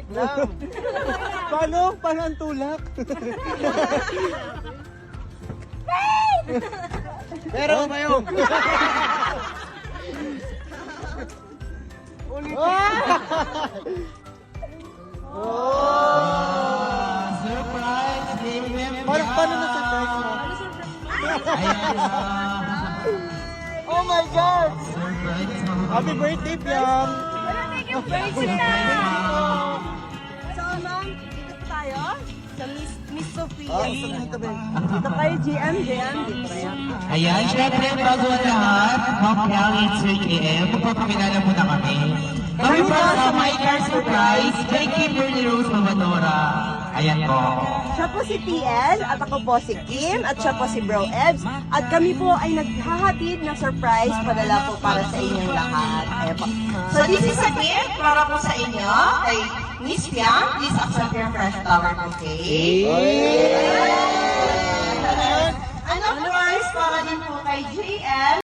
Wait lang. Paano? Paano ang tulak? Pero kayo. Ulit. Surprise! Paano na surprise mo? Oh my God! Happy birthday, Piam! So, ma'am, dito po tayo sa Miss Sophia. Dito ba? Dito kayo, GM, dito kayo. Ayan, syempre, bago ang lahat, Ma'am Piang, it's 3 a.m. Magpapakilala muna kami. Kami po sa My Car Surprise, kay Kimberly Rose Mamadora. Ayan po. Siya po si TL, at ako po si Kim, at siya po si Bro Ebs. At kami po ay naghahatid ng surprise padala po para sa inyong lahat. Ayan po. So this is a gift para po sa inyo kay Miss Piang. Please accept your fresh flower bouquet. And of course, para din po kay JL.